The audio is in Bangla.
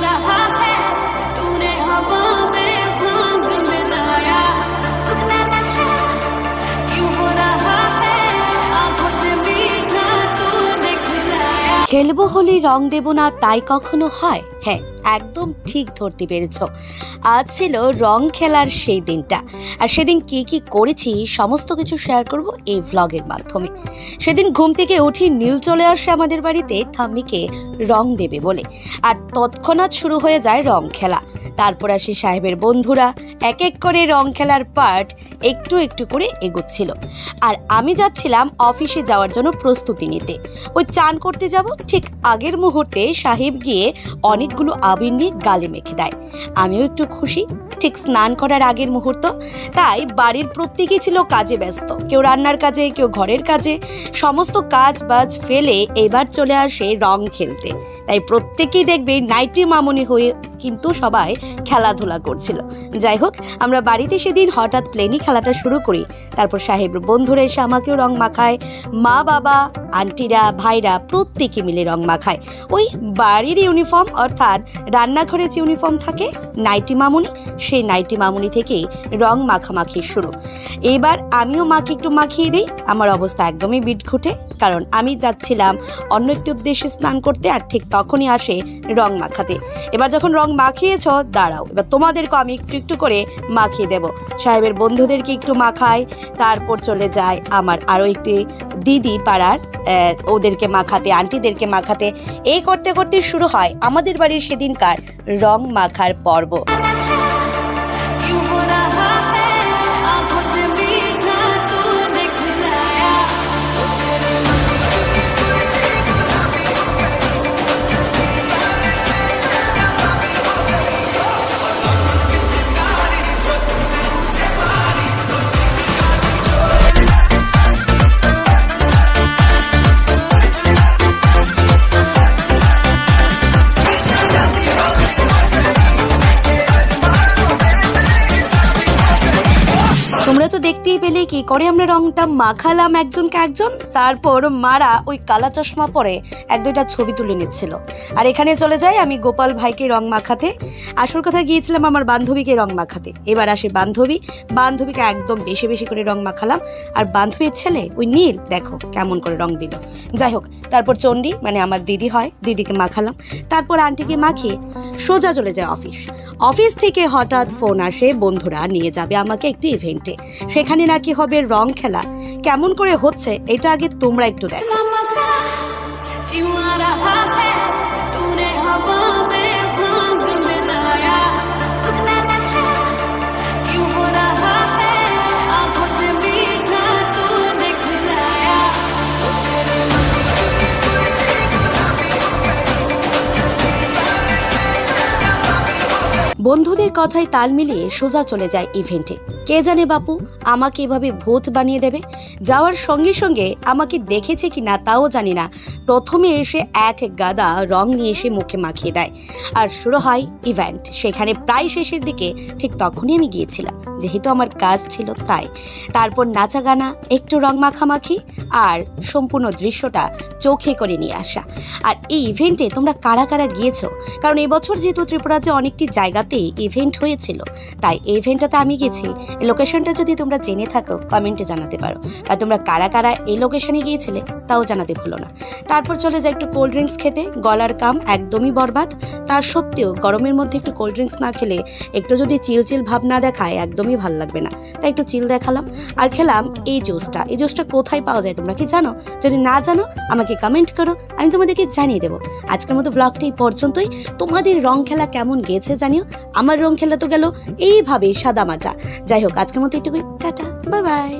रहा है तूने हवा में भांग मिलाया अपना नशा क्यों हो रहा है आंखों से मीठा तूने खिलाया। খেলবো হোলি রং দেব না তাই কখনো হয়? হ্যাঁ, একদম ঠিক ধরতে পেরেছ। আজ ছিল রং খেলার সেই দিনটা, আর সেদিন কি কি করেছি সমস্ত কিছু শেয়ার করব এই ভ্লগের মাধ্যমে। সেদিন ঘুম থেকে উঠি নীল চলে আসে আমাদের বাড়িতে ঠাম্মিকে রং দেবে বলে, আর তৎক্ষণাৎ শুরু হয়ে যায় রং খেলা। তারপর আসে সাহেবের বন্ধুরা, এক এক করে রং খেলার পার্ট একটু একটু করে এগোচ্ছিল, আর আমি যাচ্ছিলাম অফিসে যাওয়ার জন্য প্রস্তুতি নিতে। ওই চান করতে যাব ঠিক আগের মুহূর্তে সাহেব গিয়ে অনেকগুলো আবির নিয়ে গালে মেখে দেয়। আমিও একটু খুশি, ঠিক স্নান করার আগের মুহূর্ত, তাই বাড়ির প্রত্যেকেই ছিল কাজে ব্যস্ত, কেউ রান্নার কাজে, কেউ ঘরের কাজে। সমস্ত কাজ বাজ ফেলে এবার চলে আসে রং খেলতে। তাই প্রত্যেকেই দেখবে নাইটি মামুনি হয়ে কিন্তু সবাই খেলাধুলা করছিল। যাই হোক, আমরা বাড়িতে সেদিন হঠাৎ প্লেনই খেলাটা শুরু করি। তারপর সাহেবের বন্ধুরা এসে আমাকেও রং মাখায়, মা বাবা আন্টিরা ভাইরা প্রত্যেকে মিলে রং মাখায়। ওই বাড়ির ইউনিফর্ম অর্থাৎ রান্নাঘরের যে ইউনিফর্ম থাকে নাইটি মামুনি, সেই নাইটি মামুনি থেকেই রং মাখামাখি শুরু। এবার আমিও মাকে একটু মাখিয়ে দিই। আমার অবস্থা একদমই বিটঘুটে, কারণ আমি যাচ্ছিলাম অন্য একটি উদ্দেশ্যে স্নান করতে, আর ঠিক তখনই আসে রং মাখাতে। এবার যখন রং মাখিয়েছ, দাঁড়াও, এবার তোমাদেরকে আমি একটু একটু করে মাখিয়ে দেব। সাহেবের বন্ধুদেরকে একটু মাখাই, তারপর চলে যায় আমার আরও একটি দিদি পাড়ার, ওদেরকে মাখাতে, আন্টিদেরকে মাখাতে। এই করতে করতে শুরু হয় আমাদের বাড়ির সেদিনকার রং মাখার পর্ব। তোমরা তো দেখতেই পেলে কি করে আমরা রংটা মাখালাম একজনকে একজন। তারপর মারা ওই কালা চশমা পরে এক দুইটা ছবি তুলে নিচ্ছিল। আর এখানে চলে যাই আমি গোপাল ভাইকে রং মাখাতে। আসল কথা গিয়েছিলাম আমার বান্ধবীকে রং মাখাতে। এবার আসে বান্ধবীকে একদম বেশি বেশি করে রং মাখালাম। আর বান্ধবীর ছেলে ওই নীল, দেখো কেমন করে রং দিল। যাই হোক, তারপর চণ্ডী মানে আমার দিদি হয়, দিদিকে মাখালাম। তারপর আন্টিকে মাখিয়ে সোজা চলে যায় অফিস থেকে হঠাৎ ফোন আসে, বন্ধুরা নিয়ে যাবে আমাকে একটি ইভেন্টে। সেখানে নাকি হবে রং খেলা। কেমন করে হচ্ছে এটা আগে তোমরা একটু দেখো। বন্ধুদের কথায় তাল মিলিয়ে সোজা চলে যায় ইভেন্টে। কে জানে বাপু আমাকে এভাবে ভূত বানিয়ে দেবে। যাওয়ার সঙ্গে সঙ্গে আমাকে দেখেছে কি না তাও জানি না, প্রথমে এসে এক গাদা রং নিয়ে এসে মুখে মাখিয়ে দেয়। আর শুরু হয় ইভেন্ট। সেখানে প্রায় শেষের দিকে, ঠিক তখনই আমি গিয়েছিলাম, যেহেতু আমার কাজ ছিল তাই। তারপর নাচা গানা, একটু রং মাখামাখি, আর সম্পূর্ণ দৃশ্যটা চোখে করে নিয়ে আসা। আর এই ইভেন্টে তোমরা কারা কারা গিয়েছো? কারণ এবছর যেহেতু ত্রিপুরাতে অনেকটি জায়গাতে ইভেন্ট হয়েছিল, তাই এই ইভেন্টটাতে আমি গেছি। লোকেশনটা যদি তোমরা জেনে থাকো কমেন্টে জানাতে পারো, আর তোমরা কারা কারা এই লোকেশনে গিয়েছিলে তাও জানাতে ভুলো না। তারপর চলে যায় একটু কোল্ড ড্রিঙ্কস খেতে। গলার কাম একদমই বরবাদ, তার সত্ত্বেও গরমের মধ্যে একটু কোল্ড ড্রিঙ্কস না খেলে, একটু যদি চিল ভাব না দেখায় একদমই ভালো লাগবে না। তাই একটু চিল দেখালাম আর খেলাম এই জুসটা। এই জুসটা কোথায় পাওয়া যায় তোমরা কি জানো? যদি না জানো আমাকে কমেন্ট করো, আমি তোমাদেরকে জানিয়ে দেবো। আজকের মতো ব্লগটা এই পর্যন্তই। তোমাদের রং খেলা কেমন গেছে জানিও। আমার রং খেলা তো গেল এইভাবে সাদামাটা। যাই হোক, আজকের মতো এটুকুই। Tata, bye bye.